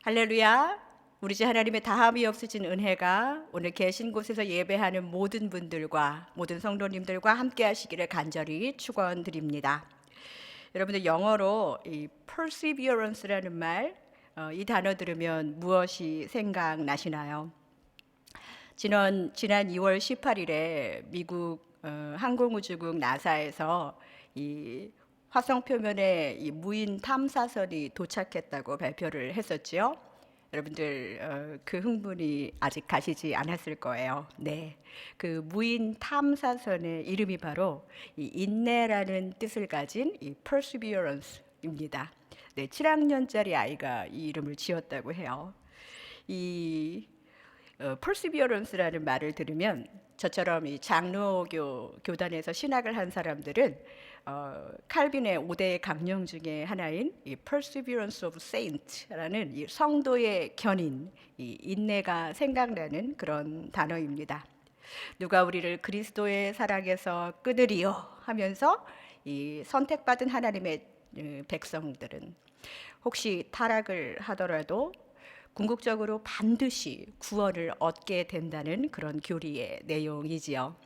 할렐루야. 우리 주 하나님의 다함이 없으신 은혜가 오늘 계신 곳에서 예배하는 모든 분들과 모든 성도님들과 함께 하시기를 간절히 축원드립니다. 여러분들 영어로 이 perseverance라는 말, 이 단어 들으면 무엇이 생각나시나요? 지난 2월 18일에 미국 항공우주국 나사에서 이 화성 표면에 이 무인 탐사선이 도착했다고 발표를 했었지요. 여러분들 그 흥분이 아직 가시지 않았을 거예요. 네, 그 무인 탐사선의 이름이 바로 이 인내라는 뜻을 가진 이 perseverance입니다. 네, 7학년짜리 아이가 이 이름을 지었다고 해요. 이 perseverance라는 말을 들으면 저처럼 이 장로교 교단에서 신학을 한 사람들은 칼빈의 5대 강령 중에 하나인 이 perseverance of saints라는 이 성도의 견인, 이 인내가 생각나는 그런 단어입니다. 누가 우리를 그리스도의 사랑에서 끊으리요 하면서 이 선택받은 하나님의 백성들은 혹시 타락을 하더라도 궁극적으로 반드시 구원을 얻게 된다는 그런 교리의 내용이지요.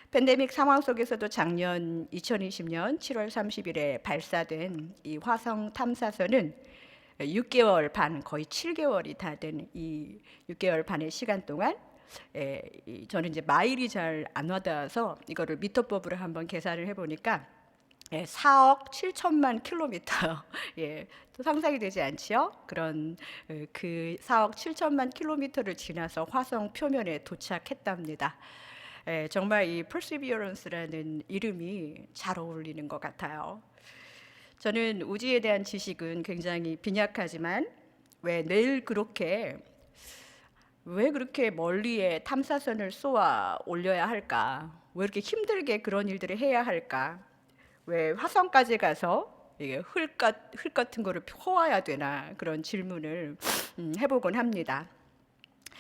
팬데믹 상황 속에서도 작년 2020년 7월 30일에 발사된 이 화성 탐사선은 6개월 반, 거의 7개월이 다 된 이 6개월 반의 시간 동안 저는 이제 마일이 잘 안 와닿아서 이거를 미터법으로 한번 계산을 해보니까 4억 7천만 킬로미터, 또 상상이 되지 않지요? 그런 그 4억 7천만 킬로미터를 지나서 화성 표면에 도착했답니다. 정말 이 perseverance라는 이름이 잘 어울리는 것 같아요. 저는 우주에 대한 지식은 굉장히 빈약하지만 왜 그렇게 멀리에 탐사선을 쏘아 올려야 할까? 왜 이렇게 힘들게 그런 일들을 해야 할까? 왜 화성까지 가서 이게 흙 같은 거를 퍼와야 되나 그런 질문을 해보곤 합니다.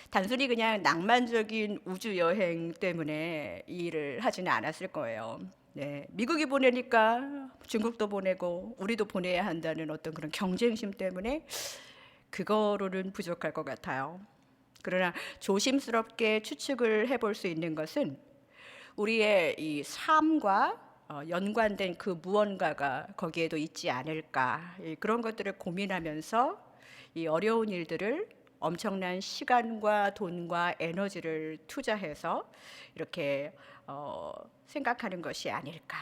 단순히 그냥 낭만적인 우주 여행 때문에 이 일을 하지는 않았을 거예요. 네, 미국이 보내니까 중국도 보내고 우리도 보내야 한다는 어떤 그런 경쟁심 때문에 그거로는 부족할 것 같아요. 그러나 조심스럽게 추측을 해볼 수 있는 것은 우리의 이 삶과 연관된 그 무언가가 거기에도 있지 않을까, 그런 것들을 고민하면서 이 어려운 일들을 엄청난 시간과 돈과 에너지를 투자해서 이렇게 생각하는 것이 아닐까.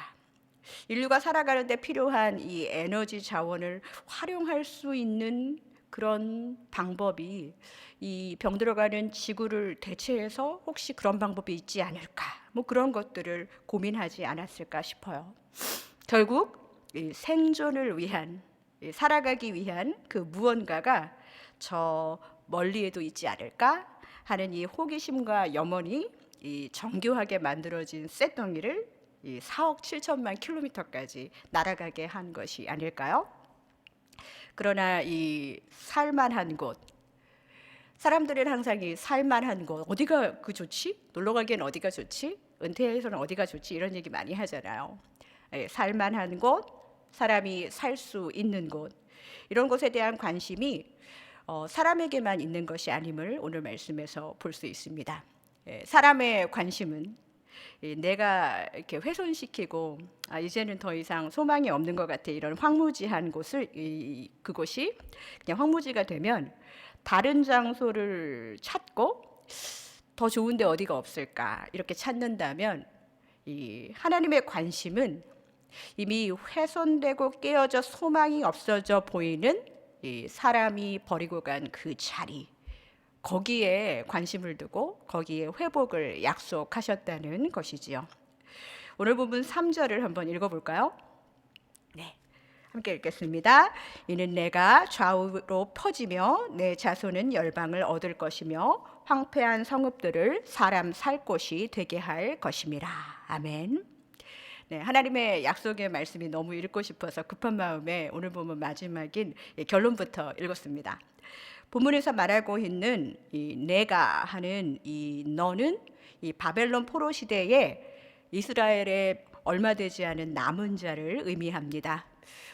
인류가 살아가는 데 필요한 이 에너지 자원을 활용할 수 있는 그런 방법이 이 병들어가는 지구를 대체해서 혹시 그런 방법이 있지 않을까, 뭐 그런 것들을 고민하지 않았을까 싶어요. 결국 이 생존을 위한, 살아가기 위한 그 무언가가 저 멀리에도 있지 않을까 하는 이 호기심과 염원이 이 정교하게 만들어진 쇳덩이를 이 4억 7천만 킬로미터까지 날아가게 한 것이 아닐까요? 그러나 이 살만한 곳, 사람들은 항상 이 살만한 곳, 어디가 그 좋지? 놀러 가기엔 어디가 좋지? 은퇴해서는 어디가 좋지? 이런 얘기 많이 하잖아요. 살만한 곳, 사람이 살 수 있는 곳, 이런 곳에 대한 관심이 사람에게만 있는 것이 아님을 오늘 말씀에서 볼 수 있습니다. 사람의 관심은 내가 이렇게 훼손시키고 이제는 더 이상 소망이 없는 것 같아, 이런 황무지한 곳을 그곳이 그냥 황무지가 되면 다른 장소를 찾고 더 좋은데 어디가 없을까 이렇게 찾는다면, 이 하나님의 관심은 이미 훼손되고 깨어져 소망이 없어져 보이는 이 사람이 버리고 간 그 자리, 거기에 관심을 두고 거기에 회복을 약속하셨다는 것이지요. 오늘 본문 3절을 한번 읽어볼까요? 네, 함께 읽겠습니다. 이는 내가 좌우로 퍼지며 내 자손은 열방을 얻을 것이며 황폐한 성읍들을 사람 살 곳이 되게 할 것임이라. 아멘. 네, 하나님의 약속의 말씀이 너무 읽고 싶어서 급한 마음에 오늘 보면 마지막인 결론부터 읽었습니다. 본문에서 말하고 있는 이 내가 하는 이 너는 이 바벨론 포로 시대에 이스라엘의 얼마 되지 않은 남은 자를 의미합니다.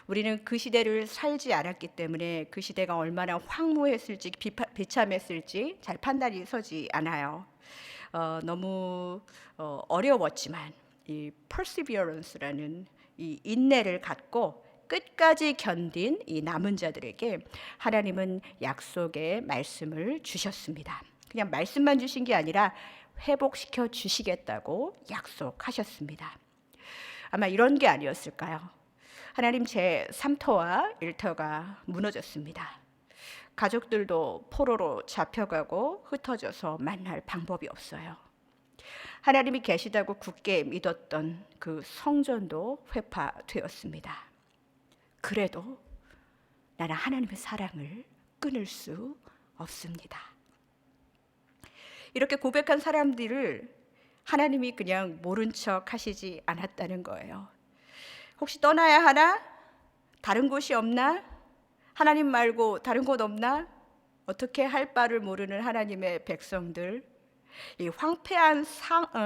우리는 그 시대를 살지 않았기 때문에 그 시대가 얼마나 황무했을지 비참했을지 잘 판단이 서지 않아요. 너무 어려웠지만 이 perseverance라는 이 인내를 갖고 끝까지 견딘 이 남은 자들에게 하나님은 약속의 말씀을 주셨습니다. 그냥 말씀만 주신 게 아니라 회복시켜 주시겠다고 약속하셨습니다. 아마 이런 게 아니었을까요? 하나님 제 3터와 1터가 무너졌습니다. 가족들도 포로로 잡혀가고 흩어져서 만날 방법이 없어요. 하나님이 계시다고 굳게 믿었던 그 성전도 회파되었습니다. 그래도 나는 하나님의 사랑을 끊을 수 없습니다. 이렇게 고백한 사람들을 하나님이 그냥 모른 척 하시지 않았다는 거예요. 혹시 떠나야 하나? 다른 곳이 없나? 하나님 말고 다른 곳 없나? 어떻게 할 바를 모르는 하나님의 백성들, 이 황폐한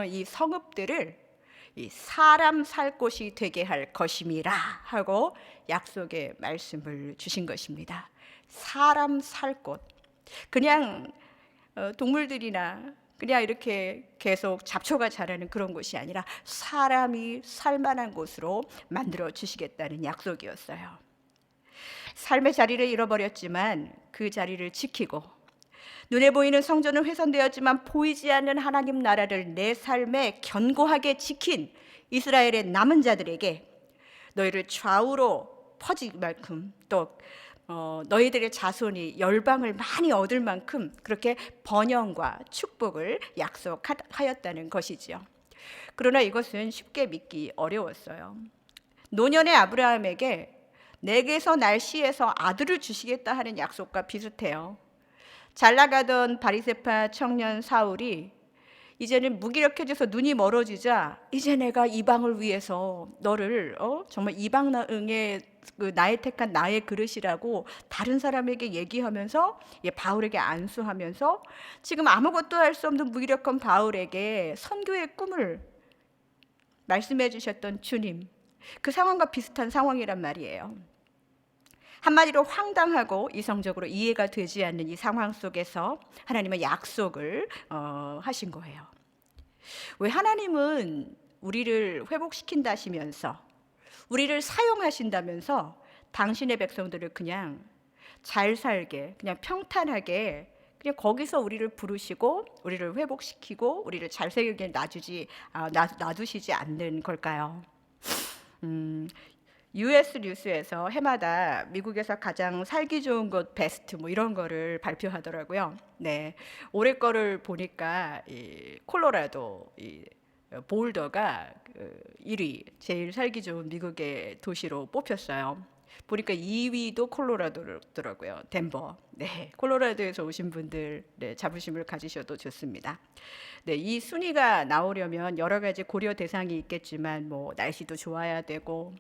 이 성읍들을 이 사람 살 곳이 되게 할 것임이라 하고 약속의 말씀을 주신 것입니다. 사람 살 곳. 그냥 동물들이나 그냥 이렇게 계속 잡초가 자라는 그런 곳이 아니라 사람이 살만한 곳으로 만들어 주시겠다는 약속이었어요. 삶의 자리를 잃어버렸지만 그 자리를 지키고, 눈에 보이는 성전은 훼손되었지만 보이지 않는 하나님 나라를 내 삶에 견고하게 지킨 이스라엘의 남은 자들에게 너희를 좌우로 퍼질 만큼, 또 너희들의 자손이 열방을 많이 얻을 만큼 그렇게 번영과 축복을 약속하였다는 것이지요. 그러나 이것은 쉽게 믿기 어려웠어요. 노년의 아브라함에게 내게서 날 씨에서 아들을 주시겠다 하는 약속과 비슷해요. 잘 나가던 바리새파 청년 사울이 이제는 무기력해져서 눈이 멀어지자, 이제 내가 이방을 위해서 너를 정말 이방응의 그 나의 택한 나의 그릇이라고 다른 사람에게 얘기하면서 바울에게 안수하면서 지금 아무것도 할 수 없는 무기력한 바울에게 선교의 꿈을 말씀해 주셨던 주님, 그 상황과 비슷한 상황이란 말이에요. 한마디로 황당하고 이성적으로 이해가 되지 않는 이 상황 속에서 하나님은 약속을 하신 거예요. 왜 하나님은 우리를 회복시킨다 하시면서, 우리를 사용하신다면서 당신의 백성들을 그냥 잘 살게, 그냥 평탄하게 그냥 거기서 우리를 부르시고 우리를 회복시키고 우리를 잘 살게 놔두시지 않는 걸까요? US 뉴스에서 해마다 미국에서 가장 살기 좋은 곳 베스트 뭐 이런 거를 발표하더라고요. 네, 올해 거를 보니까 이 콜로라도 이 볼더가 1위 제일 살기 좋은 미국의 도시로 뽑혔어요. 보니까 2위도 콜로라도더라고요. 덴버. 네, 콜로라도에서 오신 분들 자부심을 가지셔도 좋습니다. 네, 이 순위가 나오려면 여러 가지 고려 대상이 있겠지만 뭐 날씨도 좋아야 되고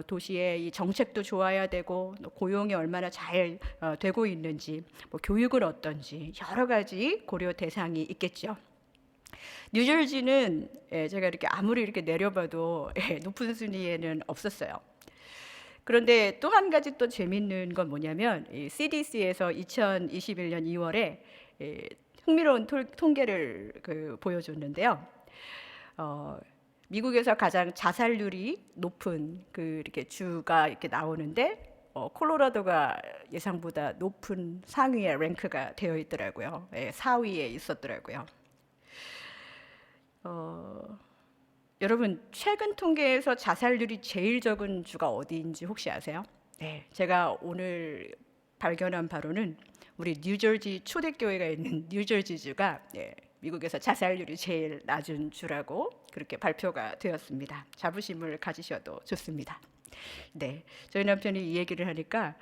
도시의 이 정책도 좋아야 되고 고용이 얼마나 잘 되고 있는지, 뭐 교육은 어떤지 여러 가지 고려 대상이 있겠죠. 뉴저지는 제가 이렇게 아무리 이렇게 내려봐도 높은 순위에는 없었어요. 그런데 또 한 가지 또 재밌는 건 뭐냐면 이 CDC에서 2021년 2월에 흥미로운 통계를 보여줬는데요. 미국에서 가장 자살률이 높은 이렇게 주가 이렇게 나오는데 콜로라도가 예상보다 높은 상위에 랭크가 되어 있더라고요. 4위에 있었더라고요. 여러분, 최근 통계에서 자살률이 제일 적은 주가 어디인지 혹시 아세요? 네, 제가 오늘 발견한 바로는 우리 뉴저지 초대교회가 있는 뉴저지주가 미국에서 자살률이 제일 낮은 주라고 그렇게 발표가 되었습니다. 자부심을 가지셔도 좋습니다. 네, 저희 남편이 이 얘기를 하니까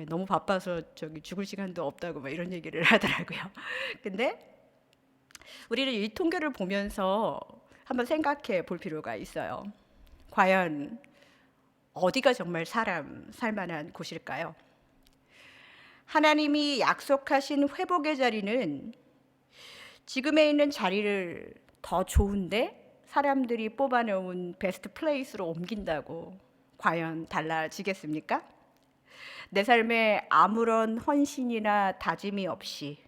너무 바빠서 죽을 시간도 없다고 막 이런 얘기를 하더라고요. 근데 우리는 이 통계를 보면서 한번 생각해 볼 필요가 있어요. 과연 어디가 정말 사람 살만한 곳일까요? 하나님이 약속하신 회복의 자리는 지금에 있는 자리를 더 좋은데 사람들이 뽑아놓은 베스트 플레이스로 옮긴다고 과연 달라지겠습니까? 내 삶에 아무런 헌신이나 다짐이 없이,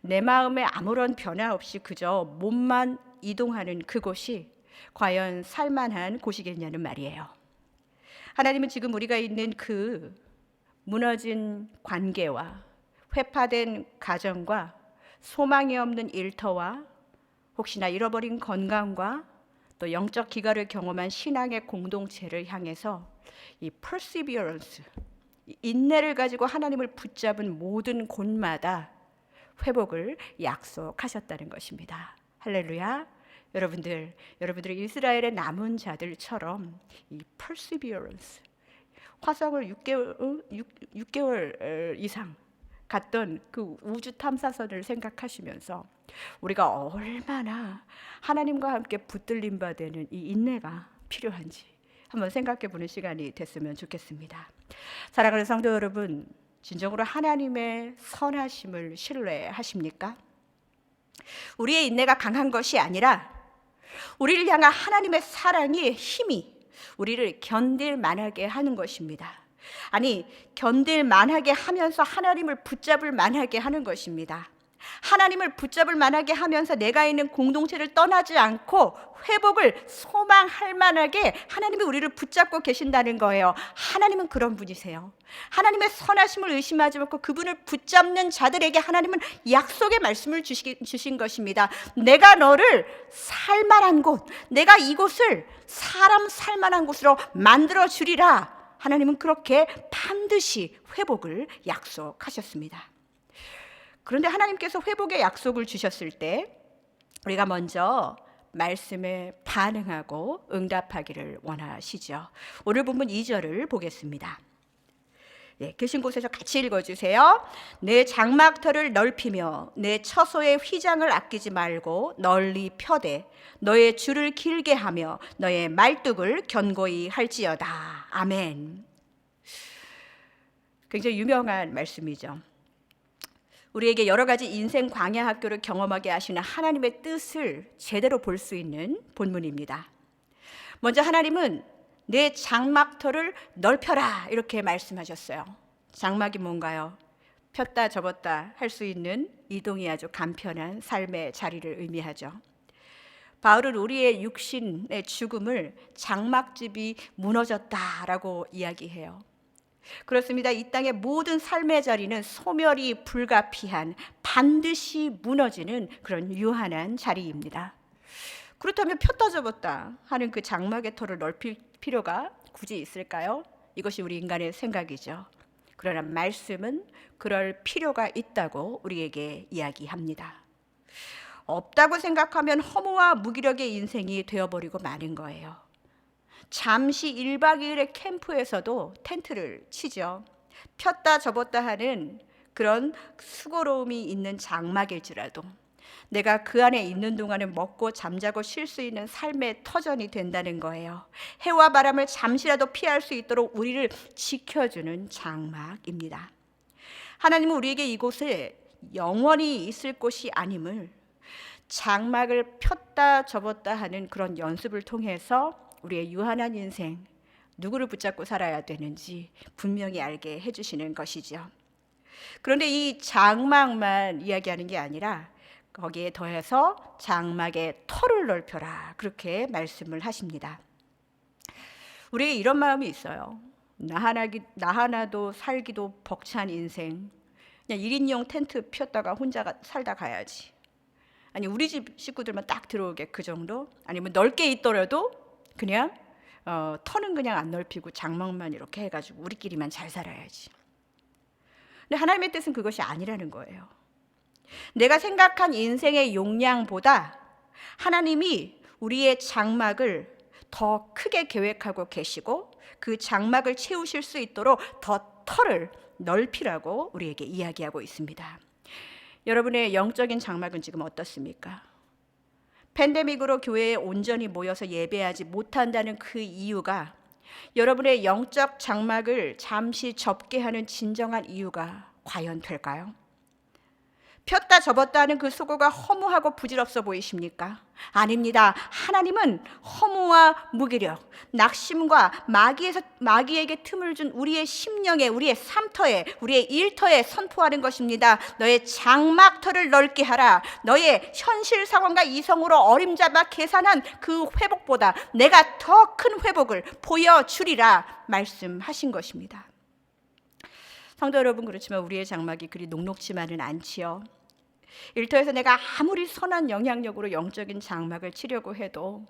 내 마음에 아무런 변화 없이 그저 몸만 이동하는 그곳이 과연 살만한 곳이겠냐는 말이에요. 하나님은 지금 우리가 있는 그 무너진 관계와 회파된 가정과 소망이 없는 일터와 혹시나 잃어버린 건강과 또 영적 기가를 경험한 신앙의 공동체를 향해서 이 perseverance, 인내를 가지고 하나님을 붙잡은 모든 곳마다 회복을 약속하셨다는 것입니다. 할렐루야. 여러분들이 이스라엘의 남은 자들처럼 이 perseverance, 화성을 6개월 이상 갔던 그 우주 탐사선을 생각하시면서 우리가 얼마나 하나님과 함께 붙들림 받는 이 인내가 필요한지 한번 생각해 보는 시간이 됐으면 좋겠습니다. 사랑하는 성도 여러분, 진정으로 하나님의 선하심을 신뢰하십니까? 우리의 인내가 강한 것이 아니라 우리를 향한 하나님의 사랑의 힘이 우리를 견딜 만하게 하는 것입니다. 아니, 견딜 만하게 하면서 하나님을 붙잡을 만하게 하는 것입니다. 하나님을 붙잡을 만하게 하면서 내가 있는 공동체를 떠나지 않고 회복을 소망할 만하게 하나님이 우리를 붙잡고 계신다는 거예요. 하나님은 그런 분이세요. 하나님의 선하심을 의심하지 말고 그분을 붙잡는 자들에게 하나님은 약속의 말씀을 주신 것입니다. 내가 너를 살만한 곳, 내가 이곳을 사람 살만한 곳으로 만들어 주리라. 하나님은 그렇게 반드시 회복을 약속하셨습니다. 그런데 하나님께서 회복의 약속을 주셨을 때 우리가 먼저 말씀에 반응하고 응답하기를 원하시죠. 오늘 본문 2절을 보겠습니다. 계신 곳에서 같이 읽어주세요. 내 장막터를 넓히며 내 처소의 휘장을 아끼지 말고 널리 펴되 너의 줄을 길게 하며 너의 말뚝을 견고히 할지어다. 아멘. 굉장히 유명한 말씀이죠. 우리에게 여러 가지 인생 광야 학교를 경험하게 하시는 하나님의 뜻을 제대로 볼 수 있는 본문입니다. 먼저 하나님은 내 장막터를 넓혀라 이렇게 말씀하셨어요. 장막이 뭔가요? 폈다 접었다 할 수 있는 이동이 아주 간편한 삶의 자리를 의미하죠. 바울은 우리의 육신의 죽음을 장막집이 무너졌다라고 이야기해요. 그렇습니다. 이 땅의 모든 삶의 자리는 소멸이 불가피한, 반드시 무너지는 그런 유한한 자리입니다. 그렇다면 폈다 접었다 하는 그 장막의 터를 넓힐 필요가 굳이 있을까요? 이것이 우리 인간의 생각이죠. 그러나 말씀은 그럴 필요가 있다고 우리에게 이야기합니다. 없다고 생각하면 허무와 무기력의 인생이 되어버리고 마는 거예요. 잠시 1박 2일의 캠프에서도 텐트를 치죠. 폈다 접었다 하는 그런 수고로움이 있는 장막일지라도 내가 그 안에 있는 동안은 먹고 잠자고 쉴 수 있는 삶의 터전이 된다는 거예요. 해와 바람을 잠시라도 피할 수 있도록 우리를 지켜주는 장막입니다. 하나님은 우리에게 이곳에 영원히 있을 곳이 아님을 장막을 폈다 접었다 하는 그런 연습을 통해서 우리의 유한한 인생, 누구를 붙잡고 살아야 되는지 분명히 알게 해주시는 것이죠. 그런데 이 장막만 이야기하는 게 아니라 거기에 더해서 장막의 터를 넓혀라 그렇게 말씀을 하십니다. 우리에게 이런 마음이 있어요. 나 하나도 살기도 벅찬 인생, 그냥 1인용 텐트 폈다가 혼자 살다 가야지. 아니 우리 집 식구들만 딱 들어오게 그 정도? 아니면 넓게 있더라도 그냥 터는 그냥 안 넓히고 장막만 이렇게 해가지고 우리끼리만 잘 살아야지. 근데 하나님의 뜻은 그것이 아니라는 거예요. 내가 생각한 인생의 용량보다 하나님이 우리의 장막을 더 크게 계획하고 계시고 그 장막을 채우실 수 있도록 더 터를 넓히라고 우리에게 이야기하고 있습니다. 여러분의 영적인 장막은 지금 어떻습니까? 팬데믹으로 교회에 온전히 모여서 예배하지 못한다는 그 이유가, 여러분의 영적 장막을 잠시 접게 하는 진정한 이유가 과연 될까요? 폈다 접었다 하는 그 수고가 허무하고 부질없어 보이십니까? 아닙니다. 하나님은 허무와 무기력, 낙심과 마귀에게 틈을 준 우리의 심령에, 우리의 삶터에, 우리의 일터에 선포하는 것입니다. 너의 장막터를 넓게 하라. 너의 현실 상황과 이성으로 어림잡아 계산한 그 회복보다 내가 더 큰 회복을 보여주리라 말씀하신 것입니다. 성도 여러분, 그렇지만 우리의 장막이 그리 녹록지만은 않지요. 일터에서 내가 아무리 선한 영향력으로 영적인 장막을 치려고 해도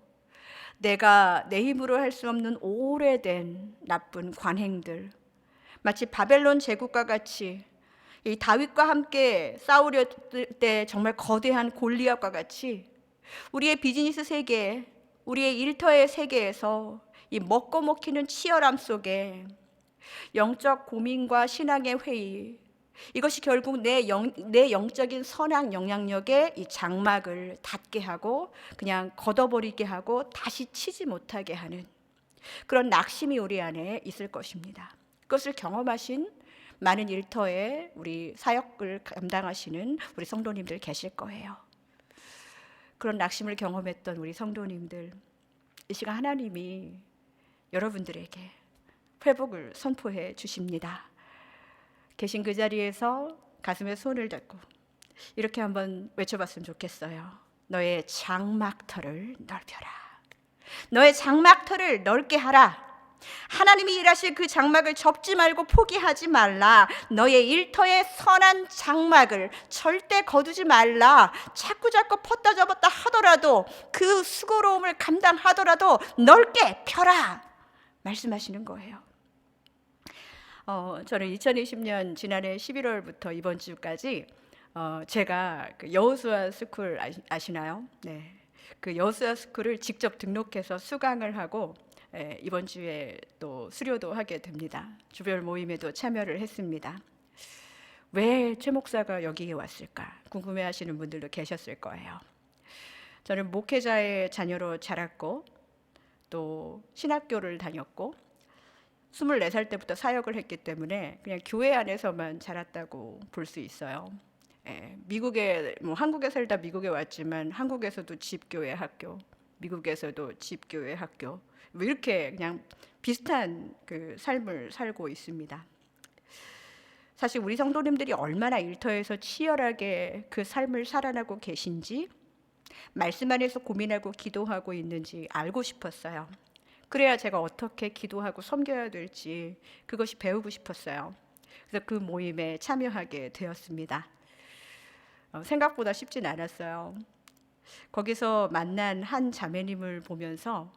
내가 내 힘으로 할 수 없는 오래된 나쁜 관행들, 마치 바벨론 제국과 같이 이 다윗과 함께 싸우려 때 정말 거대한 골리앗과 같이 우리의 비즈니스 세계, 우리의 일터의 세계에서 이 먹고 먹히는 치열함 속에 영적 고민과 신앙의 회의, 이것이 결국 내 영적인 선한 영향력에 이 장막을 닫게 하고 그냥 걷어버리게 하고 다시 치지 못하게 하는 그런 낙심이 우리 안에 있을 것입니다. 그것을 경험하신 많은 일터에 우리 사역을 감당하시는 우리 성도님들 계실 거예요. 그런 낙심을 경험했던 우리 성도님들, 이 시간 하나님이 여러분들에게 회복을 선포해 주십니다. 계신 그 자리에서 가슴에 손을 잡고 이렇게 한번 외쳐봤으면 좋겠어요. 너의 장막터를 넓혀라. 너의 장막터를 넓게 하라. 하나님이 일하실 그 장막을 접지 말고 포기하지 말라. 너의 일터의 선한 장막을 절대 거두지 말라. 자꾸 폈다 접었다 하더라도 그 수고로움을 감당하더라도 넓게 펴라 말씀하시는 거예요. 저는 2020년 지난해 11월부터 이번 주까지 제가 그 여호수아 스쿨 아시나요? 네, 그 여호수아 스쿨을 직접 등록해서 수강을 하고 이번 주에 또 수료도 하게 됩니다. 주별 모임에도 참여를 했습니다. 왜 최 목사가 여기에 왔을까 궁금해하시는 분들도 계셨을 거예요. 저는 목회자의 자녀로 자랐고 또 신학교를 다녔고 24살 때부터 사역을 했기 때문에 그냥 교회 안에서만 자랐다고 볼 수 있어요. 미국에 한국에 살다 미국에 왔지만 한국에서도 집교회 학교, 미국에서도 집교회 학교, 이렇게 그냥 비슷한 그 삶을 살고 있습니다. 사실 우리 성도님들이 얼마나 일터에서 치열하게 그 삶을 살아나고 계신지, 말씀 안에서 고민하고 기도하고 있는지 알고 싶었어요. 그래야 제가 어떻게 기도하고 섬겨야 될지 그것이 배우고 싶었어요. 그래서 그 모임에 참여하게 되었습니다. 생각보다 쉽진 않았어요. 거기서 만난 한 자매님을 보면서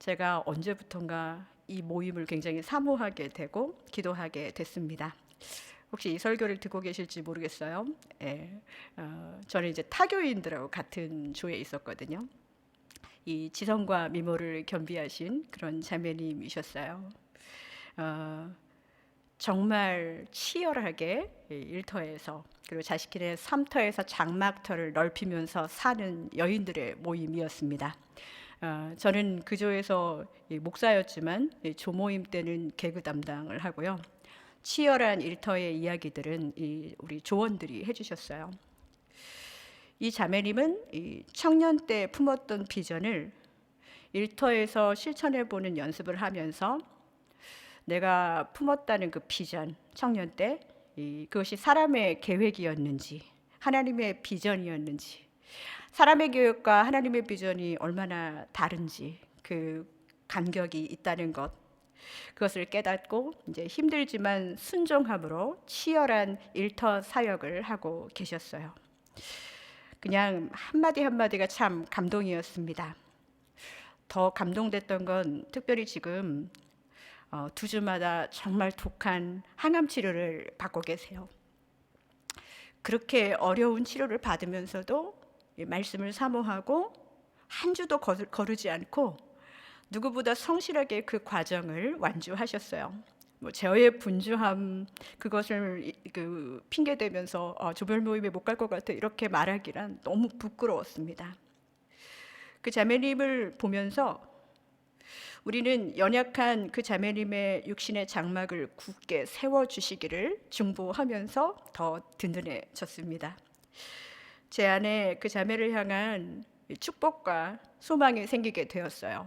제가 언제부턴가 이 모임을 굉장히 사모하게 되고 기도하게 됐습니다. 혹시 이 설교를 듣고 계실지 모르겠어요. 저는 이제 타교인들하고 같은 조에 있었거든요. 이 지성과 미모를 겸비하신 그런 자매님이셨어요. 정말 치열하게 일터에서 그리고 자식들의 삶터에서 장막터를 넓히면서 사는 여인들의 모임이었습니다. 저는 그 조에서 목사였지만 조모임 때는 개그 담당을 하고요. 치열한 일터의 이야기들은 우리 조원들이 해주셨어요. 이 자매님은 이 청년 때 품었던 비전을 일터에서 실천해보는 연습을 하면서 내가 품었다는 그 비전, 청년 때 그것이 사람의 계획이었는지 하나님의 비전이었는지, 사람의 계획과 하나님의 비전이 얼마나 다른지 그 간격이 있다는 것, 그것을 깨닫고 이제 힘들지만 순종함으로 치열한 일터 사역을 하고 계셨어요. 그냥 한마디 한마디가 참 감동이었습니다. 더 감동됐던 건 특별히 지금 2주마다 정말 독한 항암 치료를 받고 계세요. 그렇게 어려운 치료를 받으면서도 말씀을 사모하고 한 주도 거르지 않고 누구보다 성실하게 그 과정을 완주하셨어요. 제어의 분주함 그것을 핑계 대면서 조별 모임에 못 갈 것 같아 이렇게 말하기란 너무 부끄러웠습니다. 그 자매님을 보면서 우리는 연약한 그 자매님의 육신의 장막을 굳게 세워주시기를 중보하면서 더 든든해졌습니다. 제 안에 그 자매를 향한 축복과 소망이 생기게 되었어요.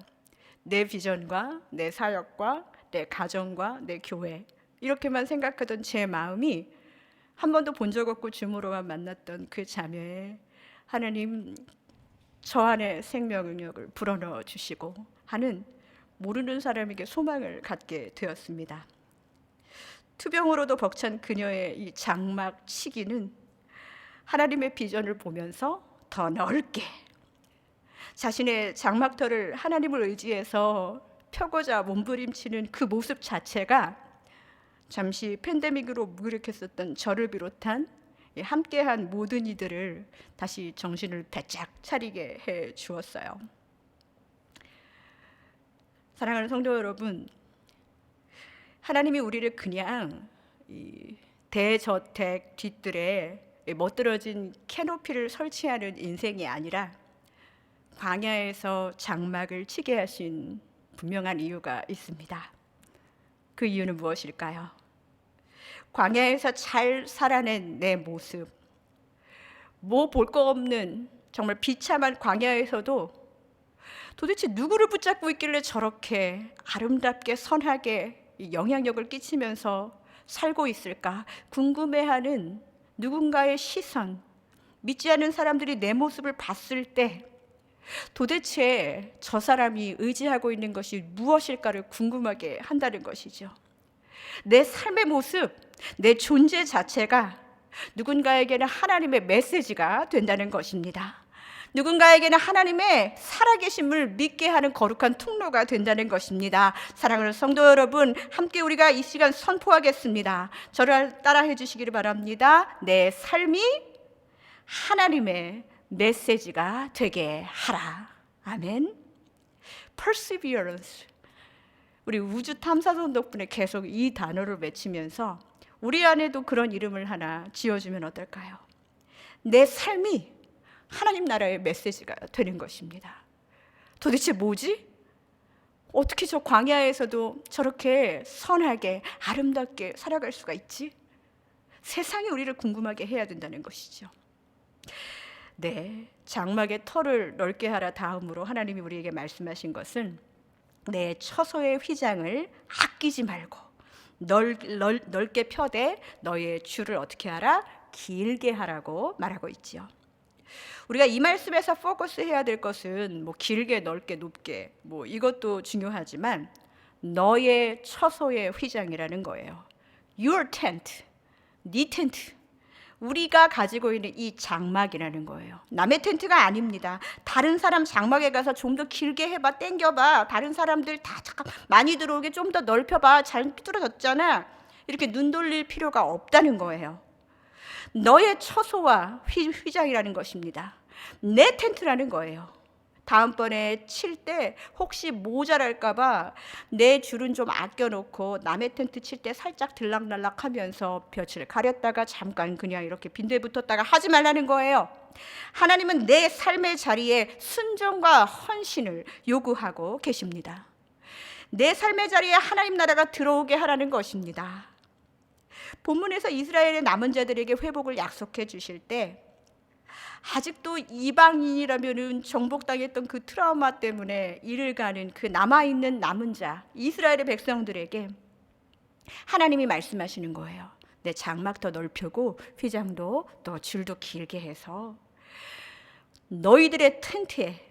내 비전과 내 사역과 내 가정과 내 교회, 이렇게만 생각하던 제 마음이 한 번도 본 적 없고 줌으로만 만났던 그 자매에 하나님 저 안에 생명력을 불어넣어 주시고 하는 모르는 사람에게 소망을 갖게 되었습니다. 투병으로도 벅찬 그녀의 이 장막 치기는 하나님의 비전을 보면서 더 넓게 자신의 장막터를 하나님을 의지해서 펴고자 몸부림치는 그 모습 자체가 잠시 팬데믹으로 무기력했었던 저를 비롯한 함께한 모든 이들을 다시 정신을 바짝 차리게 해 주었어요. 사랑하는 성도 여러분, 하나님이 우리를 그냥 이 대저택 뒤뜰에 멋들어진 캐노피를 설치하는 인생이 아니라 광야에서 장막을 치게 하신 분명한 이유가 있습니다. 그 이유는 무엇일까요? 광야에서 잘 살아낸 내 모습, 뭐 볼 거 없는 정말 비참한 광야에서도 도대체 누구를 붙잡고 있길래 저렇게 아름답게 선하게 영향력을 끼치면서 살고 있을까 궁금해하는 누군가의 시선, 믿지 않는 사람들이 내 모습을 봤을 때 도대체 저 사람이 의지하고 있는 것이 무엇일까를 궁금하게 한다는 것이죠. 내 삶의 모습, 내 존재 자체가 누군가에게는 하나님의 메시지가 된다는 것입니다. 누군가에게는 하나님의 살아계심을 믿게 하는 거룩한 통로가 된다는 것입니다. 사랑하는 성도 여러분, 함께 우리가 이 시간 선포하겠습니다. 저를 따라해 주시기를 바랍니다. 내 삶이 하나님의 메시지가 되게 하라. 아멘. Perseverance. 우리 우주 탐사선 덕분에 계속 이 단어를 외치면서 우리 안에도 그런 이름을 하나 지어주면 어떨까요? 내 삶이 하나님 나라의 메시지가 되는 것입니다. 도대체 뭐지? 어떻게 저 광야에서도 저렇게 선하게 아름답게 살아갈 수가 있지? 세상이 우리를 궁금하게 해야 된다는 것이죠. 네, 장막의 털을 넓게 하라 다음으로 하나님이 우리에게 말씀하신 것은 내 처소의 휘장을 아끼지 말고 넓게 펴되 너의 줄을 어떻게 하라? 길게 하라고 말하고 있지요. 우리가 이 말씀에서 포커스해야 될 것은 뭐 길게, 넓게, 높게 뭐 이것도 중요하지만 너의 처소의 휘장이라는 거예요. Your tent, 네 텐트. 우리가 가지고 있는 이 장막이라는 거예요. 남의 텐트가 아닙니다. 다른 사람 장막에 가서 좀 더 길게 해봐, 당겨봐. 다른 사람들 다 잠깐 많이 들어오게 좀 더 넓혀봐. 잘 삐뚤어졌잖아. 이렇게 눈 돌릴 필요가 없다는 거예요. 너의 처소와 휘장이라는 것입니다. 내 텐트라는 거예요. 다음번에 칠 때 혹시 모자랄까봐 내 줄은 좀 아껴놓고 남의 텐트 칠 때 살짝 들락날락하면서 볕을 가렸다가 잠깐 그냥 이렇게 빈대 붙었다가 하지 말라는 거예요. 하나님은 내 삶의 자리에 순종과 헌신을 요구하고 계십니다. 내 삶의 자리에 하나님 나라가 들어오게 하라는 것입니다. 본문에서 이스라엘의 남은 자들에게 회복을 약속해 주실 때 아직도 이방인이라면은 정복당했던 그 트라우마 때문에 이를 가는 그 남아있는 남은 자 이스라엘의 백성들에게 하나님이 말씀하시는 거예요. 내 장막 더 넓히고 휘장도 또 줄도 길게 해서 너희들의 텐트에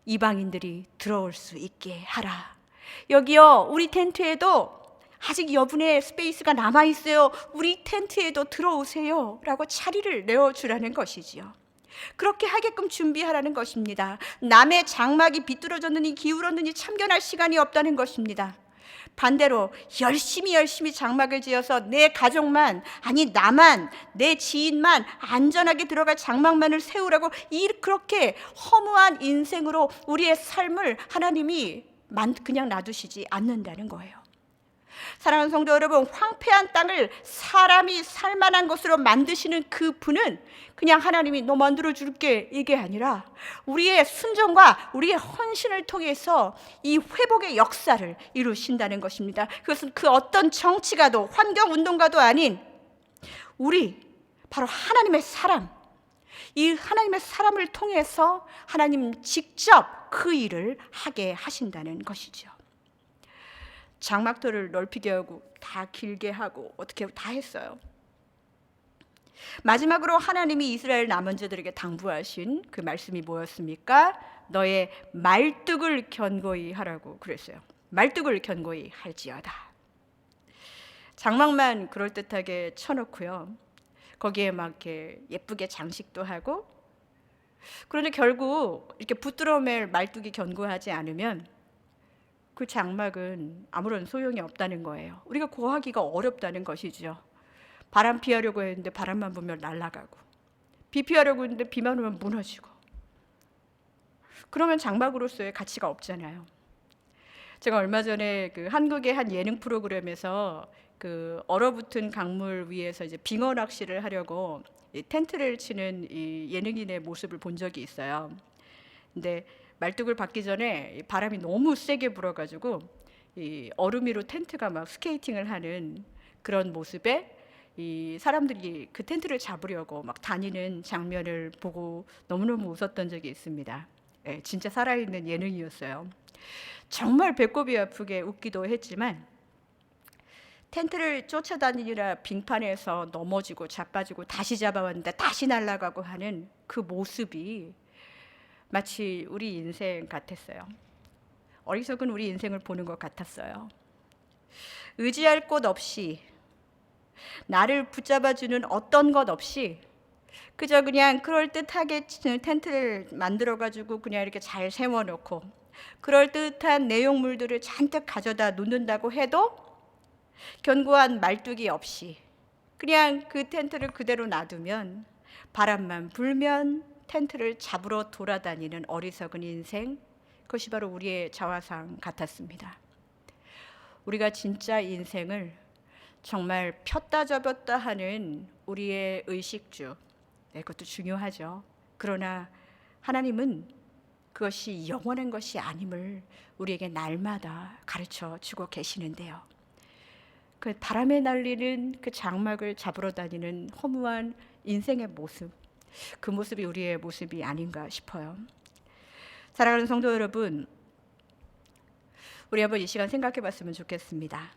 이방인들이 들어올 수 있게 하라. 여기요, 우리 텐트에도 아직 여분의 스페이스가 남아있어요. 우리 텐트에도 들어오세요 라고 자리를 내어주라는 것이지요. 그렇게 하게끔 준비하라는 것입니다. 남의 장막이 비뚤어졌느니 기울었느니 참견할 시간이 없다는 것입니다. 반대로 열심히 장막을 지어서 내 가족만, 아니 나만, 내 지인만 안전하게 들어갈 장막만을 세우라고 그렇게 허무한 인생으로 우리의 삶을 하나님이 그냥 놔두시지 않는다는 거예요. 사랑하는 성도 여러분, 황폐한 땅을 사람이 살만한 것으로 만드시는 그 분은 그냥 하나님이 너 만들어줄게 이게 아니라 우리의 순종과 우리의 헌신을 통해서 이 회복의 역사를 이루신다는 것입니다. 그것은 그 어떤 정치가도 환경운동가도 아닌 우리 바로 하나님의 사람, 이 하나님의 사람을 통해서 하나님 직접 그 일을 하게 하신다는 것이죠. 장막터를 넓히게 하고 다 길게 하고 어떻게 다 했어요. 마지막으로 하나님이 이스라엘 남은 자들에게 당부하신 그 말씀이 뭐였습니까? 너의 말뚝을 견고히 하라고 그랬어요. 말뚝을 견고히 할지어다. 장막만 그럴듯하게 쳐놓고요, 거기에 막 이렇게 예쁘게 장식도 하고, 그런데 결국 이렇게 붙들어 맬 말뚝이 견고하지 않으면 그 장막은 아무런 소용이 없다는 거예요. 우리가 구하기가 어렵다는 것이죠. 바람 피하려고 했는데 바람만 불면 날아가고, 비 피하려고 했는데 비만 오면 무너지고, 그러면 장막으로서의 가치가 없잖아요. 제가 얼마 전에 그 한국의 한 예능 프로그램에서 그 얼어붙은 강물 위에서 이제 빙어 낚시를 하려고 이 텐트를 치는 이 예능인의 모습을 본 적이 있어요. 근데 말뚝을 받기 전에 바람이 너무 세게 불어가지고 이 얼음 위로 텐트가 막 스케이팅을 하는 그런 모습에 이 사람들이 그 텐트를 잡으려고 막 다니는 장면을 보고 너무너무 웃었던 적이 있습니다. 예, 진짜 살아있는 예능이었어요. 정말 배꼽이 아프게 웃기도 했지만, 텐트를 쫓아다니느라 빙판에서 넘어지고 자빠지고 다시 잡아왔는데 다시 날아가고 하는 그 모습이 마치 우리 인생 같았어요. 어리석은 우리 인생을 보는 것 같았어요. 의지할 곳 없이, 나를 붙잡아주는 어떤 것 없이 그저 그냥 그럴듯하게 텐트를 만들어가지고 그냥 이렇게 잘 세워놓고 그럴듯한 내용물들을 잔뜩 가져다 놓는다고 해도 견고한 말뚝이 없이 그냥 그 텐트를 그대로 놔두면 바람만 불면 텐트를 잡으러 돌아다니는 어리석은 인생, 그것이 바로 우리의 자화상 같았습니다. 우리가 진짜 인생을 정말 폈다 접었다 하는 우리의 의식주, 그것도 중요하죠. 그러나 하나님은 그것이 영원한 것이 아님을 우리에게 날마다 가르쳐 주고 계시는데요. 그 바람에 날리는 그 장막을 잡으러 다니는 허무한 인생의 모습, 그 모습이 우리의 모습이 아닌가 싶어요. 사랑하는 성도 여러분, 우리 한번 이 시간 생각해 봤으면 좋겠습니다.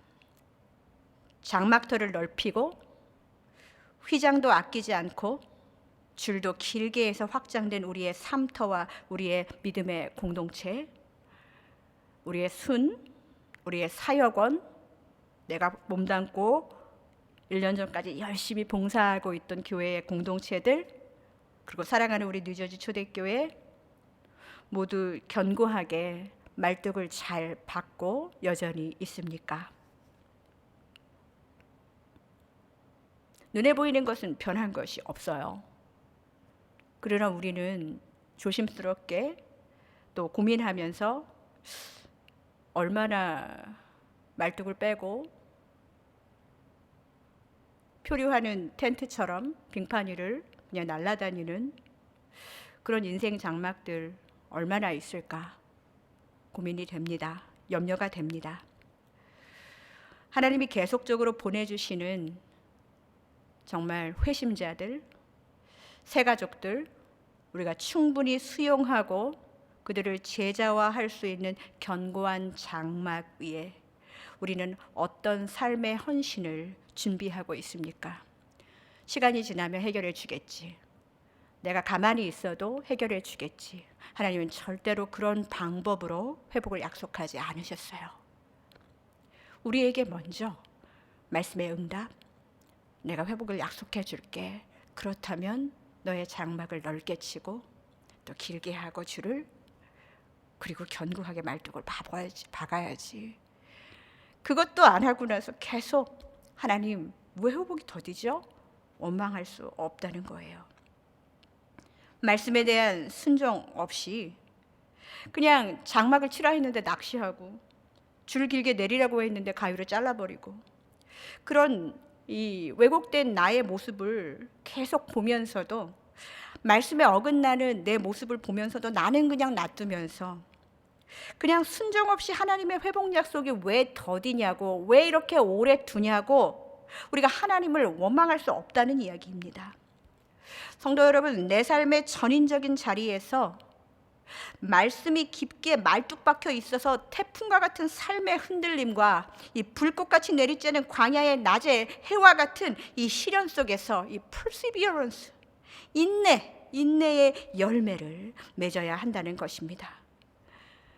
장막터를 넓히고 휘장도 아끼지 않고 줄도 길게 해서 확장된 우리의 삶터와 우리의 믿음의 공동체, 우리의 순, 우리의 사역원, 내가 몸담고 1년 전까지 열심히 봉사하고 있던 교회의 공동체들, 그리고 사랑하는 우리 뉴저지 초대교회 모두 견고하게 말뚝을 잘 받고 여전히 있습니까? 눈에 보이는 것은 변한 것이 없어요. 그러나 우리는 조심스럽게 또 고민하면서 얼마나 말뚝을 빼고 표류하는 텐트처럼 빙판 위를 그냥 날아다니는 그런 인생 장막들 얼마나 있을까 고민이 됩니다. 염려가 됩니다. 하나님이 계속적으로 보내주시는 정말 회심자들, 새가족들, 우리가 충분히 수용하고 그들을 제자화할 수 있는 견고한 장막 위에 우리는 어떤 삶의 헌신을 준비하고 있습니까? 시간이 지나면 해결해 주겠지. 내가 가만히 있어도 해결해 주겠지. 하나님은 절대로 그런 방법으로 회복을 약속하지 않으셨어요. 우리에게 먼저 말씀의 응답, 내가 회복을 약속해 줄게. 그렇다면 너의 장막을 넓게 치고 또 길게 하고 줄을, 그리고 견고하게 말뚝을 박아야지. 그것도 안 하고 나서 계속 하나님 왜 회복이 더디죠? 원망할 수 없다는 거예요. 말씀에 대한 순종 없이 그냥 장막을 치라 했는데 낚시하고 줄 길게 내리라고 했는데 가위로 잘라버리고, 그런 이 왜곡된 나의 모습을 계속 보면서도, 말씀에 어긋나는 내 모습을 보면서도 나는 그냥 놔두면서 그냥 순종 없이 하나님의 회복 약속이 왜 더디냐고, 왜 이렇게 오래 두냐고 우리가 하나님을 원망할 수 없다는 이야기입니다. 성도 여러분, 내 삶의 전인적인 자리에서 말씀이 깊게 말뚝 박혀 있어서 태풍과 같은 삶의 흔들림과 이 불꽃같이 내리쬐는 광야의 낮의 해와 같은 이 시련 속에서 이 perseverance, 인내의 열매를 맺어야 한다는 것입니다.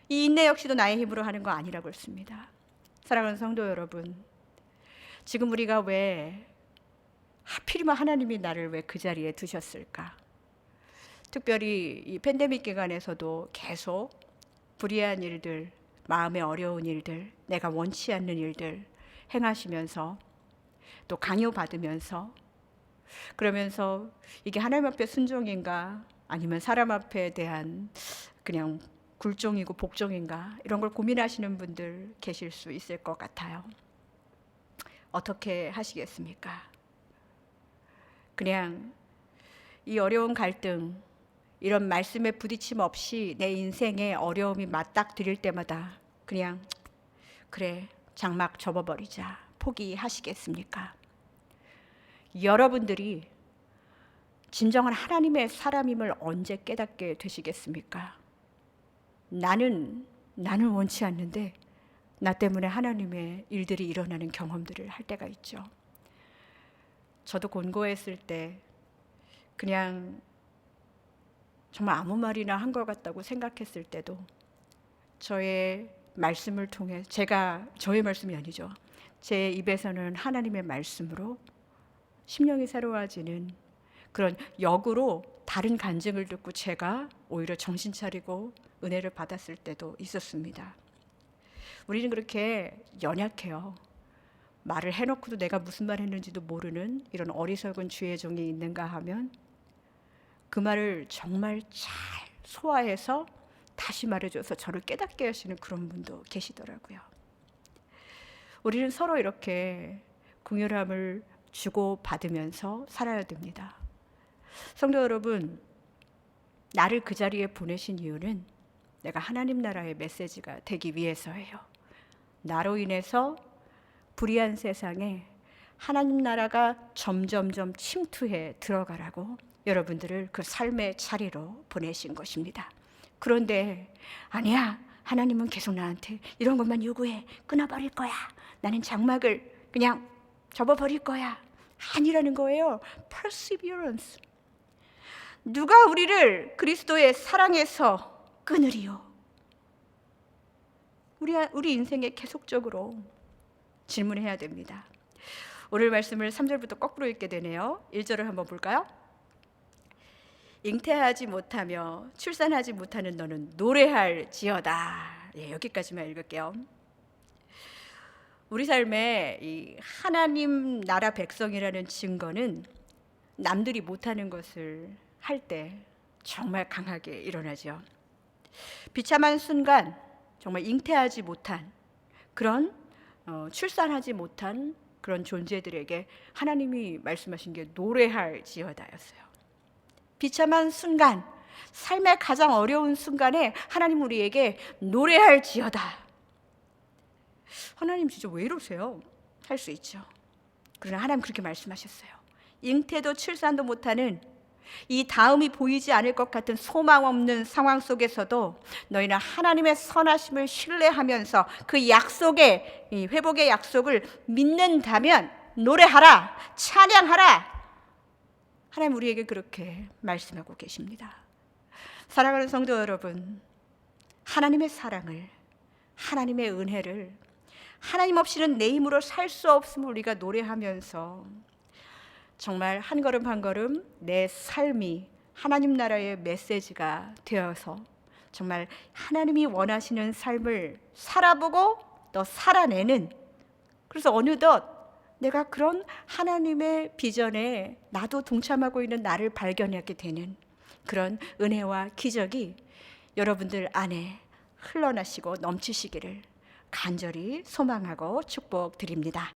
이 인내 역시도 나의 힘으로 하는 거 아니라고 했습니다. 사랑하는 성도 여러분, 지금 우리가 왜 하필이면 하나님이 나를 왜 그 자리에 두셨을까? 특별히 이 팬데믹 기간에서도 계속 불의한 일들, 마음에 어려운 일들, 내가 원치 않는 일들 행하시면서 또 강요받으면서 그러면서 이게 하나님 앞에 순종인가 아니면 사람 앞에 대한 그냥 굴종이고 복종인가 이런 걸 고민하시는 분들 계실 수 있을 것 같아요. 어떻게 하시겠습니까? 그냥 이 어려운 갈등, 이런 말씀에 부딪힘 없이 내 인생에 어려움이 맞닥뜨릴 때마다 그냥 그래 장막 접어버리자 포기하시겠습니까? 여러분들이 진정한 하나님의 사람임을 언제 깨닫게 되시겠습니까? 나는 원치 않는데 나 때문에 하나님의 일들이 일어나는 경험들을 할 때가 있죠. 저도 곤고했을 때 그냥 정말 아무 말이나 한 것 같다고 생각했을 때도 저의 말씀을 통해 저의 말씀이 아니죠. 제 입에서는 하나님의 말씀으로 심령이 새로워지는 그런 역으로 다른 간증을 듣고 제가 오히려 정신 차리고 은혜를 받았을 때도 있었습니다. 우리는 그렇게 연약해요. 말을 해놓고도 내가 무슨 말 했는지도 모르는 이런 어리석은 주의 종이 있는가 하면 그 말을 정말 잘 소화해서 다시 말해줘서 저를 깨닫게 하시는 그런 분도 계시더라고요. 우리는 서로 이렇게 긍휼함을 주고 받으면서 살아야 됩니다. 성도 여러분, 나를 그 자리에 보내신 이유는 내가 하나님 나라의 메시지가 되기 위해서예요. 나로 인해서 불의한 세상에 하나님 나라가 점점점 침투해 들어가라고 여러분들을 그 삶의 자리로 보내신 것입니다. 그런데 아니야, 하나님은 계속 나한테 이런 것만 요구해. 끊어버릴 거야. 나는 장막을 그냥 접어버릴 거야. 아니라는 거예요. perseverance. 누가 우리를 그리스도의 사랑에서 끊으리요? 우리 인생에 계속적으로 질문해야 됩니다. 오늘 말씀을 3절부터 거꾸로 읽게 되네요. 1절을 한번 볼까요? 잉태하지 못하며 출산하지 못하는 너는 노래할지어다. 여기까지만 읽을게요. 우리 삶에 이 하나님 나라 백성이라는 증거는 남들이 못하는 것을 할 때 정말 강하게 일어나죠. 비참한 순간 정말 잉태하지 못한 그런 출산하지 못한 그런 존재들에게 하나님이 말씀하신 게 노래할지어다였어요. 비참한 순간, 삶의 가장 어려운 순간에 하나님 우리에게 노래할지어다. 하나님 진짜 왜 이러세요? 할 수 있죠. 그러나 하나님 그렇게 말씀하셨어요. 잉태도 출산도 못하는 이 다음이 보이지 않을 것 같은 소망 없는 상황 속에서도 너희는 하나님의 선하심을 신뢰하면서 그 약속의 이 회복의 약속을 믿는다면 노래하라, 찬양하라. 하나님 우리에게 그렇게 말씀하고 계십니다. 사랑하는 성도 여러분, 하나님의 사랑을, 하나님의 은혜를 하나님 없이는 내 힘으로 살 수 없음을 우리가 노래하면서 정말 한 걸음 한 걸음 내 삶이 하나님 나라의 메시지가 되어서 정말 하나님이 원하시는 삶을 살아보고 또 살아내는, 그래서 어느덧 내가 그런 하나님의 비전에 나도 동참하고 있는 나를 발견하게 되는 그런 은혜와 기적이 여러분들 안에 흘러나시고 넘치시기를 간절히 소망하고 축복드립니다.